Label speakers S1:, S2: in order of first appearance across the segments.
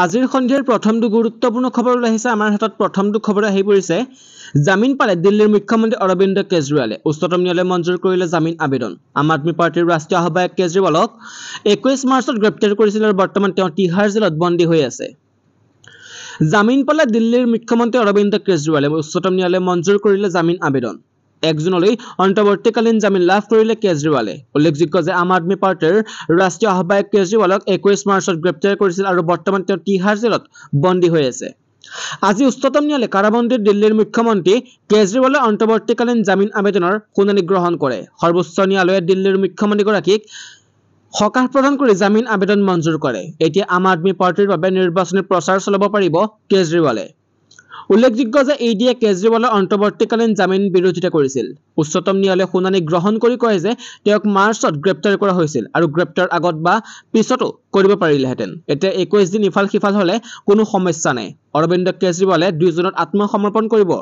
S1: আজিৰ সন্ধিয়াৰ প্ৰথমটো গুৰুত্বপূৰ্ণ খবৰ ওলাইছে আমাৰ হাতত প্ৰথমটো খবৰ আহি পৰিছে জামিন পালে দিল্লীৰ মুখ্যমন্ত্ৰী অৰবিন্দ কেজৰিৱালে উচ্চতম ন্যায়ালয়ে মঞ্জুৰ কৰিলে জামিন আবেদন আম আদমি পাৰ্টিৰ ৰাষ্ট্ৰীয় আহ্বায়ক কেজৰিৱালক 21 মাৰ্চত গ্ৰেপ্তাৰ কৰিছিল আৰু বৰ্তমান তেওঁ তিহাৰ জেলত বন্দী হৈ আছে জামিন পালে দিল্লীৰ মুখ্যমন্ত্ৰী অৰবিন্দ কেজৰিৱালে উচ্চতম ন্যায়ালয়ে মঞ্জুৰ কৰিলে জামিন আবেদন 1 জুনলৈ অন্তৰ্বৰ্তীকালীন জামিন লাভ কৰিলে কেজৰিৱালে উল্লেখযোগ্য যে আম আদমি পাৰ্টিৰ ৰাষ্ট্ৰীয় আহ্বায়ক কেজৰিৱালক 21 মাৰ্চত গ্ৰেপ্তাৰ কৰিছিল আৰু বৰ্তমান তেওঁ তিহাৰ জেলত বন্দী হৈ আছে আজি উচ্চতম ন্যায়ালয়ে কাৰাবন্দী দিল্লীৰ মুখ্যমন্ত্ৰী কেজৰিৱালৰ অন্তৰ্বৰ্তীকালীন জামিন আবেদনৰ শুনানি গ্ৰহণ কৰে সৰ্বোচ্চ ন্যায়ালয়ে দিল্লীৰ মুখ্যমন্ত্ৰীগৰাকীক সকাহ প্ৰদান কৰি জামিন আবেদন মঞ্জুৰ কৰে এতিয়া আম আদমি পাৰ্টিৰ বাবে নিৰ্বাচনী প্ৰচাৰ চলাব পাৰিব কেজৰিৱালে উল্লেখযোগ্য যে ইডিয়ে কেজৰিৱালৰ অন্তৰ্বৰ্তীকালীন জামিন বিৰোধিতা কৰিছিল উচ্চতম ন্যায়ালয়ে শুনানি গ্ৰহণ কৰি কয় যে তেওঁক মাৰ্চত গ্ৰেপ্তাৰ কৰা হৈছিল আৰু গ্ৰেপ্তাৰ আগত বা পিছতো কৰিব পাৰিলেহেঁতেন এতিয়া 21 দিন ইফাল সিফাল হলে কোনো সমস্যা নাই অৰবিন্দ কেজৰিৱালে 2 জুনত আত্মসমৰ্পণ কৰিব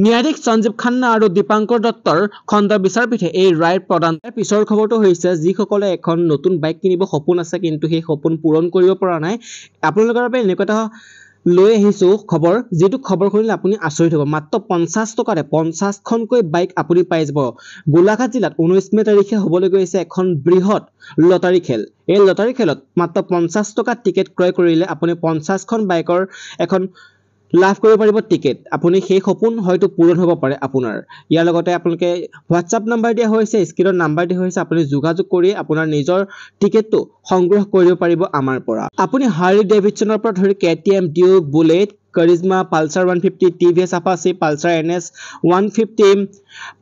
S1: ন্যায়াধীশ সঞ্জীৱ খান্না আৰু দীপাংকৰ দত্তৰ খণ্ড বিচাৰপীঠে এই ৰায় প্ৰদান পিছৰ খবৰটো হৈছে যিসকলে এখন নতুন বাইক কিনিব সপোন আছে কিন্তু সেই সপোন পূৰণ কৰিব পৰা নাই আপোনালোকৰ বাবে এনেকুৱা এটা লৈ আহিছো খবৰ যেটো খবৰ শুনিলে আপুনি আচৰিত হ'ব মাত্ৰ 50 টকাৰে 50খনকৈ বাইক আপুনি পাই যাব গোলাঘাট জিলাত 19 মে তাৰিখে হ'বলৈ গৈছে এখন বৃহৎ লটাৰী খেল এই লটাৰী খেলত মাত্ৰ 50 টকা টিকেট ক্ৰয় কৰিলে আপুনি 50খন বাইকৰ এখন লাভ কৰিব পাৰিব টিকেট আপুনি সেই সপোন হয়তো পূৰণ হ'ব পাৰে আপোনাৰ ইয়াৰ লগতে আপোনালোকে WhatsApp নম্বৰ দিয়া হৈছে স্ক্ৰিনৰ নম্বৰ দিয়া হৈছে আপুনি যোগাযোগ কৰি আপোনাৰ নিজৰ টিকেটটো সংগ্ৰহ কৰিব পাৰিব আমাৰ পৰা আপুনি হাৰ্লি ডেভিডসনৰ পৰা ধৰি KTM Duke Bullet Karizma Pulsar 150 TVS Apache Pulsar NS 150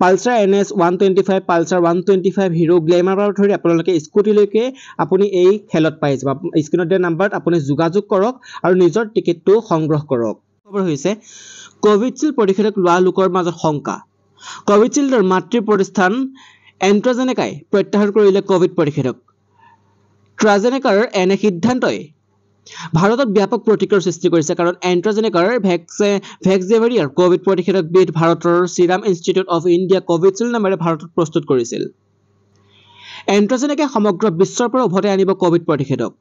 S1: Pulsar NS 125 Pulsar 125 Hero Glamour পৰা ধৰি আপোনালোকে স্কুটিলৈকে আপুনি এই খেলত পাই যাব স্ক্ৰিনত দিয়া নম্বৰত আপুনি যোগাযোগ কৰক আৰু নিজৰ টিকেটটো সংগ্ৰহ কৰক খবৰ হৈছে কোভিডশিল্ড প্ৰতিষেধক লোৱা লোকৰ মাজত শংকা কোভিডশিল্ডৰ মাতৃ প্ৰতিষ্ঠান এন্ট্ৰাজেনেকাই প্ৰত্যাহাৰ কৰিলে কোভিড প্ৰতিষেধক ট্ৰাজেনেকাৰ এনে সিদ্ধান্তই ভাৰতত ব্যাপক প্ৰতিক্ৰিয়াৰ সৃষ্টি কৰিছে কাৰণ এন্ট্ৰাজেনেকাৰ ভেক্সজেভিয়াৰ কোভিড প্ৰতিষেধকবিধ ভাৰতৰ সিৰাম ইনষ্টিটিউট অফ ইণ্ডিয়া কোভিডশিল্ড নামেৰে ভাৰতত প্ৰস্তুত কৰিছিল এন্ট্ৰাজেনেকাই সমগ্ৰ বিশ্বৰ পৰা উভতাই আনিব কোভিড প্ৰতিষেধক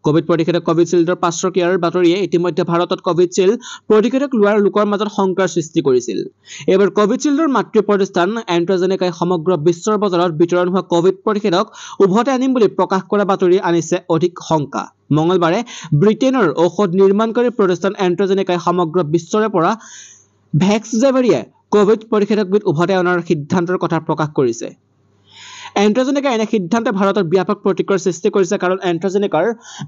S1: কোভিডশিল্ডৰ পাৰ্শ্বক্ৰিয়াৰ বাতৰিয়ে ইতিমধ্যে ভাৰতত কোভিডশিল্ড প্ৰতিষেধক লোৱাৰ লোকৰ মাজত শংকাৰ সৃষ্টি কৰিছিল এবাৰ কোভিডশিল্ডৰ মাতৃ প্ৰতিষ্ঠান এন্ট্ৰাজেনেকাই সমগ্ৰ বিশ্বৰ বজাৰত বিতৰণ হোৱা কোভিড প্ৰতিষেধক উভতাই আনিম বুলি প্ৰকাশ কৰা বাতৰি আনিছে অধিক শংকা মঙলবাৰে ব্ৰিটেইনৰ ঔষধ নিৰ্মাণকাৰী প্ৰতিষ্ঠান এন্ট্ৰাজেনেকাই সমগ্ৰ বিশ্বৰে পৰা ভেক্সজেভিয়াৰ কোভিড প্ৰতিষেধকবিধ উভতাই অনাৰ সিদ্ধান্তৰ কথা প্ৰকাশ কৰিছে এন্ট্ৰাজেনেকা এনে সিদ্ধান্তে ভাৰতৰ ব্যাপক প্ৰতিক্ৰিয়াৰ সৃষ্টি কৰিছে কাৰণ এন্ট্ৰাজেনেকাৰ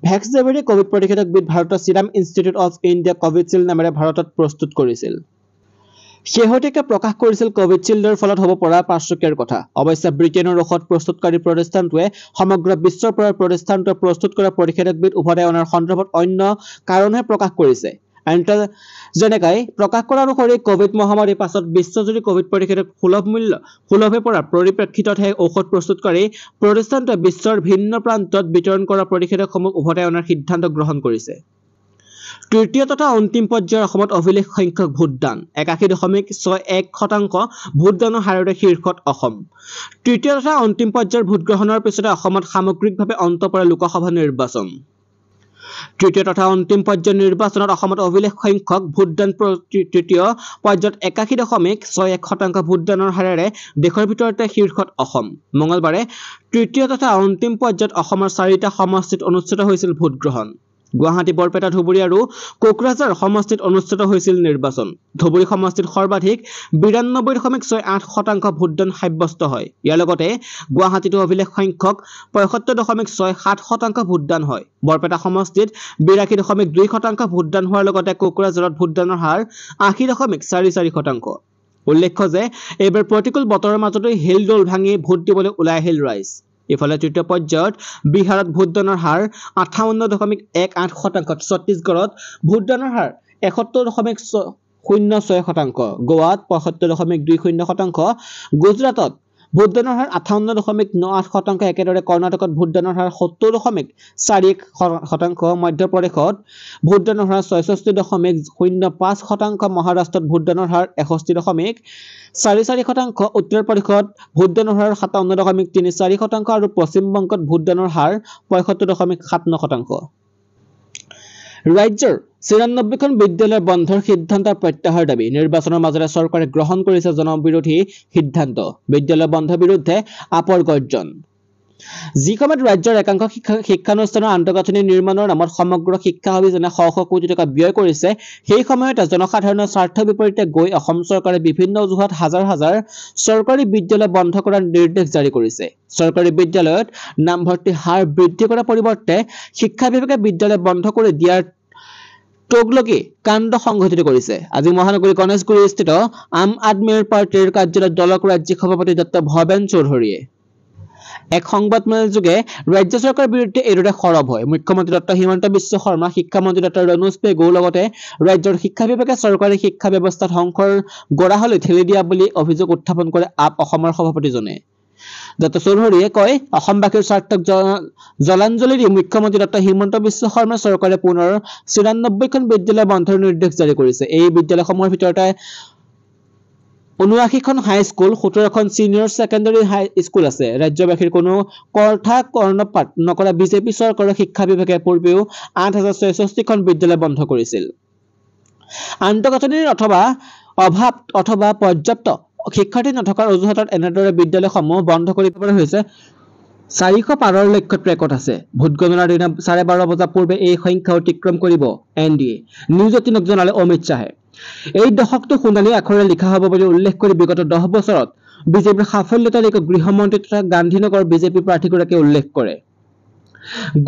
S1: ভেক্সজেভিয়াৰ কোভিড প্ৰতিষেধকবিধ ভাৰতৰ সিৰাম ইনষ্টিটিউট অফ ইণ্ডিয়া কোভিডশিল্ড নামেৰে ভাৰতত প্ৰস্তুত কৰিছিল শেহতীয়াকৈ প্ৰকাশ কৰিছিল কোভিডশিল্ডৰ ফলত হ'ব পৰা পাৰ্শ্বক্ৰিয়াৰ কথা অৱশ্যে ব্ৰিটেইনৰ ঔষধ প্ৰস্তুতকাৰী প্ৰতিষ্ঠানটোৱে সমগ্ৰ বিশ্বৰ পৰা প্ৰতিষ্ঠানটোৱে প্ৰস্তুত কৰা প্ৰতিষেধকবিধ উভতাই অনাৰ সন্দৰ্ভত অন্য কাৰণহে প্ৰকাশ কৰিছে এন্ট্ৰাজেনেকাই প্ৰকাশ কৰা অনুসৰি কোভিড মহামাৰীৰ পাছত বিশ্বজুৰি কোভিড প্ৰতিষেধক সুলভে পৰা পৰিপ্ৰেক্ষিততহে ঔষধ প্ৰস্তুতকাৰী প্ৰতিষ্ঠানটোৱে বিশ্বৰ ভিন্ন প্ৰান্তত বিতৰণ কৰা প্ৰতিষেধকসমূহ উভতাই অনাৰ সিদ্ধান্ত গ্ৰহণ কৰিছে তৃতীয় তথা অন্তিম পৰ্যায়ৰ অসমত অভিলেখ সংখ্যক ভোটদান 81.61% ভোটদানৰ হাৰেৰে শীৰ্ষত অসম তৃতীয় তথা অন্তিম পৰ্যায়ৰ ভোটগ্ৰহণৰ পিছতে অসমত সামগ্ৰিকভাৱে অন্ত পৰে লোকসভা নিৰ্বাচন তৃতীয় তথা অন্তিম পৰ্যায়ৰ নিৰ্বাচনত অসমত অভিলেখ সংখ্যক ভোটদান তৃতীয় পৰ্যায়ত 81.61% ভোটদানৰ হাৰেৰে দেশৰ ভিতৰতে শীৰ্ষত অসম মঙলবাৰে তৃতীয় তথা অন্তিম পৰ্যায়ত অসমৰ 4টা সমষ্টিত অনুষ্ঠিত হৈছিল ভোটগ্ৰহণ গুৱাহাটী বৰপেটা ধুবুৰী আৰু কোকৰাঝাৰ সমষ্টিত অনুষ্ঠিত হৈছিল নিৰ্বাচন ধুবুৰী সমষ্টিত সৰ্বাধিক 92.68% ভোটদান সাব্যস্ত হয় ইয়াৰ লগতে গুৱাহাটীতো অভিলেখ সংখ্যক 75.67% ভোটদান হয় বৰপেটা সমষ্টিত 82.2% ভোটদান হোৱাৰ লগতে কোকৰাঝাৰত ভোটদানৰ হাৰ 80.44% উল্লেখ্য যে এইবাৰ প্ৰতিকূল বতৰৰ মাজতে হেলদোল ভাঙি ভোট দিবলৈ ওলাই আহিল ৰাইজ ইফালে তৃতীয় পৰ্যায়ত বিহাৰত ভোটদানৰ হাৰ 58.18% ছত্তীশগড়ত ভোটদানৰ হাৰ 71.06% গোৱাত 75.20% গুজৰাটত ভোটদানৰ হাৰ 58.98% একেদৰে কৰ্ণাটকত ভোটদানৰ হাৰ 70.41% মধ্যপ্ৰদেশত ভোটদানৰ হাৰ 66.05% মহাৰাষ্ট্ৰত ভোটদানৰ হাৰ 61.44% উত্তৰ প্ৰদেশত ভোটদানৰ হাৰ 57.34% আৰু পশ্চিম বংগত ভোটদানৰ হাৰ 75.79% ৰাজ্যৰ ৯৪খন বিদ্যালয় বন্ধৰ সিদ্ধান্ত প্ৰত্যাহাৰ দাবী নিৰ্বাচনৰ মাজতে চৰকাৰে গ্ৰহণ কৰিছে জনবিৰোধী সিদ্ধান্ত বিদ্যালয় বন্ধ বিৰুদ্ধে আপৰ গৰ্জন যি সময়ত ৰাজ্যৰ একাংশ শিক্ষানুষ্ঠানৰ আন্তঃগাঁথনি নিৰ্মাণৰ নামত সমগ্ৰ শিক্ষা অভিযানে শ শ কোটি টকা ব্যয় কৰিছে সেই সময়তে জনসাধাৰণৰ স্বাৰ্থ বিপৰীতে গৈ অসম চৰকাৰে বিভিন্ন অজুহাত হাজাৰ হাজাৰ চৰকাৰী বিদ্যালয় বন্ধ কৰাৰ নিৰ্দেশ জাৰি কৰিছে চৰকাৰী বিদ্যালয়ত নামভৰ্তি হাৰ বৃদ্ধি কৰাৰ পৰিৱৰ্তে শিক্ষা বিভাগে বিদ্যালয় বন্ধ কৰি দিয়াৰ টগলকি কাণ্ড সংঘটিত কৰিছে আজি মহানগৰী গণেশগুৰিস্থিত আম আদমি পাৰ্টিৰ কাৰ্যালয়ত দলক ৰাজ্যিক সভাপতি ডক্টৰ ভৱেন চৌধুৰীয়ে এক সংবাদমেলযোগে ৰাজ্য চৰকাৰৰ বিৰুদ্ধে এইদৰে সৰব হয় মুখ্যমন্ত্ৰী ডক্টৰ হিমন্ত বিশ্ব শৰ্মা শিক্ষামন্ত্ৰী ডক্টৰ ৰণোজ পেগুৰ লগতে ৰাজ্যৰ শিক্ষা বিভাগে চৰকাৰী শিক্ষা ব্যৱস্থাত সংকৰ গৰাহলৈ ঠেলি দিয়া বুলি অভিযোগ উত্থাপন কৰে আপ অসমৰ সভাপতিজনে ডক্টৰ চৌধুৰীয়ে কয় অসমবাসীৰ স্বাৰ্থক জলাঞ্জলি দি মুখ্যমন্ত্ৰী ডক্টৰ হিমন্ত বিশ্ব শৰ্মা চৰকাৰে পুনৰ ৯৪খন বিদ্যালয় বন্ধৰ নিৰ্দেশ জাৰি কৰিছে এই বিদ্যালয়সমূহৰ ভিতৰতে ৭৯খন হাইস্কুল ১৭খন সিনিয়ৰ সেকেন্ডাৰী হাই স্কুল আছে ৰাজ্যবাসীৰ কোনো কথা কৰ্ণপাত নকৰা বিজেপি চৰকাৰৰ শিক্ষা বিভাগে পূৰ্বেও ৮,০৬৬খন বিদ্যালয় বন্ধ কৰিছিল আন্তঃগাঁথনিৰ অভাৱ অথবা পৰ্যাপ্ত শিক্ষাৰ্থী নথকাৰ অজুহাতত এনেদৰে বিদ্যালয়সমূহ বন্ধ কৰিব পৰা হৈছে ৪০০ পাৰৰ লক্ষ্যত ট্ৰেকত আছে ভোটগণনাৰ দিনা ১২:৩০ বজাৰ পূৰ্বে এই সংখ্যা অতিক্ৰম কৰিব এনডিএ নিউজ ১৮ক জনালে অমিত শ্বাহে এই দশকটো সোণালী আখৰেৰে লিখা হ'ব বুলি উল্লেখ কৰি বিগত ১০ বছৰত বিজেপিৰ সাফল্য তালিকা গৃহমন্ত্ৰী তথা গান্ধীনগৰ বিজেপি প্ৰাৰ্থীগৰাকীয়ে উল্লেখ কৰে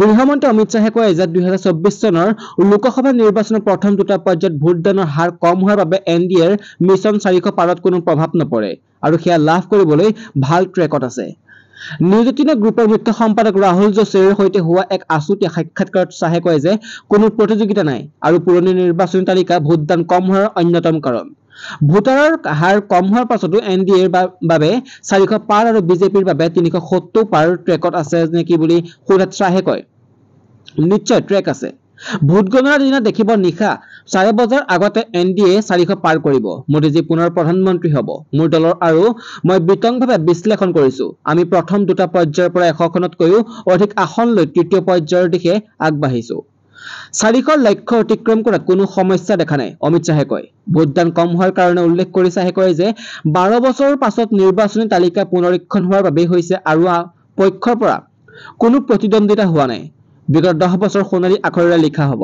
S1: গৃহমন্ত্ৰী অমিত শ্বাহে কয় যে ২০২৪ চনৰ লোকসভা নিৰ্বাচনৰ প্ৰথম দুটা পৰ্যায়ত ভোটদানৰ হাৰ কম হোৱাৰ বাবে এনডিএৰ মিছন ৪০০ পাৰত কোনো প্ৰভাৱ নপৰে আৰু সেয়া লাভ কৰিবলৈ ভাল ট্ৰেকত আছে নিউজ ১৮ গ্ৰুপৰ মুখ্য সম্পাদক ৰাহুল যোশীৰ সৈতে হোৱা এক আছুতীয়া সাক্ষাৎকাৰত শ্বাহে কয় যে কোনো প্ৰতিযোগিতা নাই আৰু পুৰণি নিৰ্বাচনী তালিকা ভোটদান কম হোৱাৰ অন্যতম কাৰণ ভোটাৰৰ হাৰ কম হোৱাৰ পাছতো এনডিএৰ বাবে ৪০০ পাৰ আৰু বিজেপিৰ বাবে ৩৭০ পাৰ ট্ৰেকত আছে নেকি বুলি সোধাত শ্বাহে কয় নিশ্চয় ট্ৰেক আছে ভোটগণনাৰ দিনা দেখিব নিশা ৪:৩০ বজাৰ আগতে এনডিএ ৪০০ পাৰ কৰিব মোদীজী পুনৰ প্ৰধানমন্ত্ৰী হ'ব মোৰ দলৰ আৰু মই বিতংভাৱে বিশ্লেষণ কৰিছো আমি প্ৰথম দুটা পৰ্যায়ৰ পৰা ১০০খনতকৈও অধিক আসন লৈ তৃতীয় পৰ্যায়ৰ দিশে আগবাঢ়িছো ৪০০ৰ লক্ষ্য অতিক্ৰম কৰাত কোনো সমস্যা দেখা নাই অমিত শ্বাহে কয় ভোটদান কম হোৱাৰ কাৰণে উল্লেখ কৰি শ্বাহে কয় যে ১২ বছৰৰ পাছত নিৰ্বাচনী তালিকা পুনৰীক্ষণ হোৱাৰ বাবে হৈছে আৰু পক্ষৰ পৰা কোনো প্ৰতিদ্বন্দ্বিতা হোৱা নাই বিগত ১০ বছৰ সোণালী আখৰেৰে লিখা হ'ব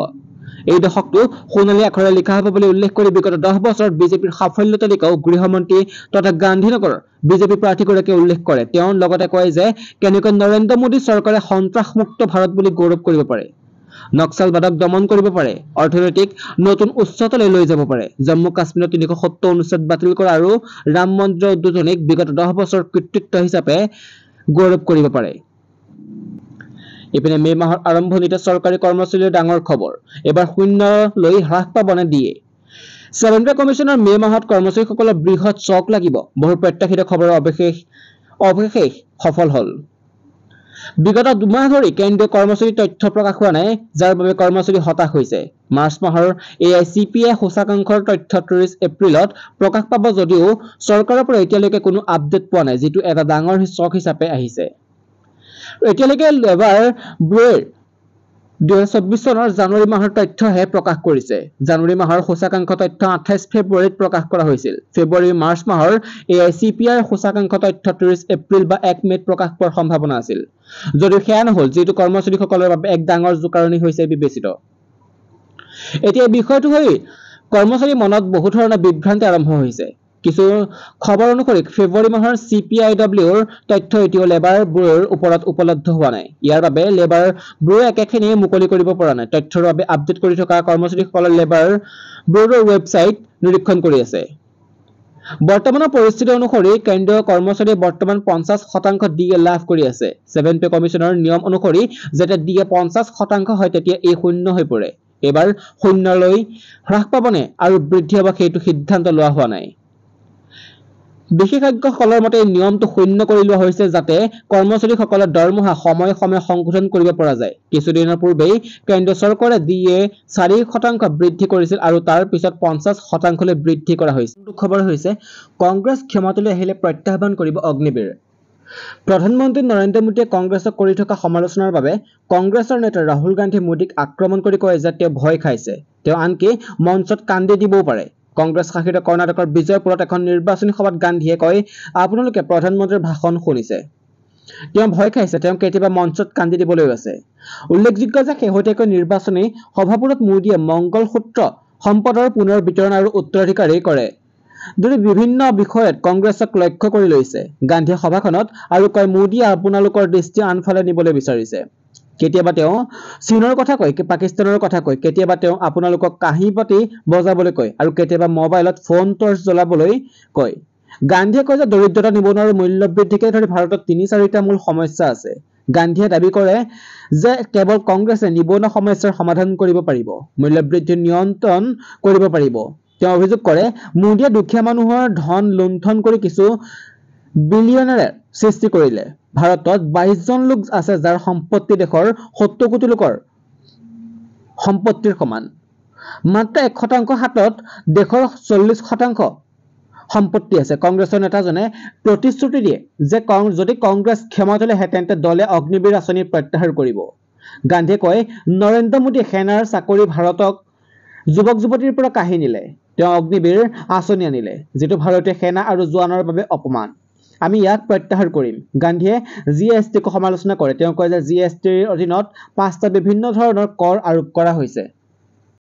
S1: এই দশকটো সোণালী আখৰেৰে লিখা হ'ব বুলি উল্লেখ কৰি বিগত ১০ বছৰত বিজেপিৰ সাফল্য তালিকাও গৃহমন্ত্ৰী তথা গান্ধীনগৰৰ বিজেপি প্ৰাৰ্থীগৰাকীয়ে উল্লেখ কৰে তেওঁ লগতে কয় যে কেনেকৈ নৰেন্দ্ৰ মোদী চৰকাৰে সন্ত্ৰাসমুক্ত ভাৰত বুলি গৌৰৱ কৰিব পাৰে নক্সালবাদক দমন কৰিব পাৰে অৰ্থনৈতিক নতুন উচ্চতালৈ লৈ যাব পাৰে জম্মু কাশ্মীৰত ৩৭০ অনুচ্ছেদ বাতিল কৰা আৰু ৰাম মন্দিৰ উদ্বোধনীক বিগত ১০ বছৰ কৃতিত্ব হিচাপে গৌৰৱ কৰিব পাৰে ইপিনে মে মাহৰ আৰম্ভণিতে চৰকাৰী কৰ্মচাৰীৰ ডাঙৰ খবৰ এবাৰ শূন্যলৈ হ্ৰাস পাবনে দিয়ে 7 কমিছনৰ মে মাহত কৰ্মচাৰীসকলৰ বৃহৎ চক লাগিব বহু প্ৰত্যাশিত খবৰৰ অৱশেষ সফল হ'ল বিগত ২ মাহ ধৰি কেন্দ্ৰীয় কৰ্মচাৰী তথ্য প্ৰকাশ হোৱা নাই যাৰ বাবে কৰ্মচাৰী হতাশ হৈছে মাৰ্চ মাহৰ এআইচিপিএ সূচাংকৰ তথ্য ৩০ এপ্ৰিলত প্ৰকাশ পাব যদিও চৰকাৰৰ পৰা এতিয়ালৈকে কোনো আপডেট পোৱা নাই যিটো এটা ডাঙৰ চক হিচাপে আহিছে এতিয়ালৈকে লেবাৰ ব্যুৰোৰ ২০২৪ চনৰ জানুৱাৰী মাহৰ তথ্যহে প্ৰকাশ কৰিছে জানুৱাৰী মাহৰ সূচাংক তথ্য ২৮ ফেব্ৰুৱাৰীত প্ৰকাশ কৰা হৈছিল ফেব্ৰুৱাৰী মাৰ্চ মাহৰ এআইচিপিআৰ সূচাংক তথ্য ৩০ এপ্ৰিল বা ১ মেত প্ৰকাশ পোৱাৰ সম্ভাৱনা আছিল যদিও সেয়া নহল যিটো কৰ্মচাৰীসকলৰ বাবে এক ডাঙৰ জোকাৰণি হৈছে বিবেচিত এতিয়া বিষয়টো হৈ কৰ্মচাৰী মনত বহু ধৰণৰ বিভ্ৰান্তি আৰম্ভ হৈছে কিছু খবৰ অনুসৰি ফেব্ৰুৱাৰী মাহৰ চিপিআইডব্লিউৰ তথ্য এতিয়াও লেবাৰ ব্যুৰোৰ ওপৰত উপলব্ধ হোৱা নাই ইয়াৰ বাবে লেবাৰ ব্যুৰো একেখিনি মুকলি কৰিব পৰা নাই তথ্যৰ বাবে আপডেট কৰি থকা কৰ্মচাৰীসকলে লেবাৰ ব্যুৰোৰ ৱেবছাইট নিৰীক্ষণ কৰি আছে বৰ্তমানৰ পৰিস্থিতি অনুসৰি কেন্দ্ৰীয় কৰ্মচাৰীয়ে বৰ্তমান ৫০% ডিএ লাভ কৰি আছে 7 পে কমিছনৰ নিয়ম অনুসৰি যেতিয়া ডিএ ৫০% হয় তেতিয়া এই শূন্য হৈ পৰে এবাৰ শূন্যলৈ হ্ৰাস পাবনে আৰু বৃদ্ধি হ'ব সেইটো সিদ্ধান্ত লোৱা হোৱা নাই বিশেষজ্ঞসকলৰ মতে নিয়মটো শূন্য কৰি লোৱা হৈছে যাতে কৰ্মচাৰীসকলৰ দৰমহা সময়ে সময়ে সংশোধন কৰিব পৰা যায় কিছুদিনৰ পূৰ্বেই কেন্দ্ৰীয় চৰকাৰে ডিএ ৪% বৃদ্ধি কৰিছিল আৰু তাৰ পিছত ৫০%লৈ বৃদ্ধি কৰা হৈছিল খবৰ হৈছে কংগ্ৰেছ ক্ষমতালৈ আহিলে প্ৰত্যাহ্বান কৰিব অগ্নিবীৰ প্ৰধানমন্ত্ৰী নৰেন্দ্ৰ মোদীয়ে কংগ্ৰেছক কৰি থকা সমালোচনাৰ বাবে কংগ্ৰেছৰ নেতা ৰাহুল গান্ধী মোদীক আক্ৰমণ কৰি কয় যে তেওঁ ভয় খাইছে। তেওঁ আনকি মঞ্চত কান্দি দিবও পাৰে। কংগ্ৰেছ শাসিত কৰ্ণাটকৰ বিজয়পুৰত এখন নিৰ্বাচনী সভাত গান্ধীয়ে কয়, আপোনালোকে প্ৰধানমন্ত্ৰীৰ ভাষণ শুনিছে। তেওঁ ভয় খাইছে, তেওঁ কেতিয়াবা মঞ্চত কান্দি দিবলৈ আছে। উল্লেখযোগ্য যে শেহতীয়াকৈ নিৰ্বাচনী সভাবোৰত মোদীয়ে মংগলসূত্ৰ সম্পদৰ পুনৰ বিতৰণ আৰু উত্তৰাধিকাৰী কৰে দৰে বিভিন্ন বিষয়ত কংগ্ৰেছক লক্ষ্য কৰি লৈছে। গান্ধীয়ে সভাখনত আৰু কয়, মোদীয়ে আপোনালোকৰ দৃষ্টি আনফালে নিবলৈ বিচাৰিছে। কেতিয়াবা তেওঁ চীনৰ কথা কয়, পাকিস্তানৰ কথা কয়, কেতিয়াবা তেওঁ আপোনালোকক কাঁহী বাতি বজাবলৈ কয় আৰু কেতিয়াবা মোবাইলত ফোন টৰ্চ জ্বলাবলৈ কয়। গান্ধীয়ে কয় যে দৰিদ্ৰতা, নিবনুৱা আৰু মূল্যবৃদ্ধিকে ধৰি ভাৰতত ৩-৪টা মূল সমস্যা আছে। গান্ধীয়ে দাবী কৰে যে কেৱল কংগ্ৰেছে নিবনুৱা সমস্যাৰ সমাধান কৰিব পাৰিব, মূল্যবৃদ্ধি নিয়ন্ত্ৰণ কৰিব পাৰিব। তেওঁ অভিযোগ কৰে, মোদীয়ে দুখীয়া মানুহৰ ধন লুণ্ঠন কৰি কিছু বিলিয়নেৰে সৃষ্টি কৰিলে। ভাৰতত 22 জন লোক আছে যাৰ সম্পত্তি দেশৰ 70 কোটি লোকৰ সম্পত্তিৰ সমান। মাত্ৰ 1% হাতত দেশৰ 40% সম্পত্তি আছে। কংগ্ৰেছৰ নেতাজনে প্ৰতিশ্ৰুতি দিয়ে যে যদি কংগ্ৰেছ ক্ষমতালৈ আহে তেন্তে দলে অগ্নিবীৰ আঁচনি প্ৰত্যাহাৰ কৰিব। গান্ধীয়ে কয়, নৰেন্দ্ৰ মোদীয়ে সেনাৰ চাকৰি ভাৰতক যুৱক-যুৱতীৰ পৰা কাঢ়ি নিলে। তেওঁ অগ্নিবীৰ আঁচনি আনিলে, যিটো ভাৰতীয় সেনা আৰু জোৱানৰ বাবে অপমান। আমি ইয়াক প্ৰত্যাহাৰ কৰিম। গান্ধীয়ে GSTক সমালোচনা কৰে। তেওঁ কয় যে GSTৰ অধীনত 5টা বিভিন্ন ধৰণৰ কৰ আৰোপ কৰা হৈছে।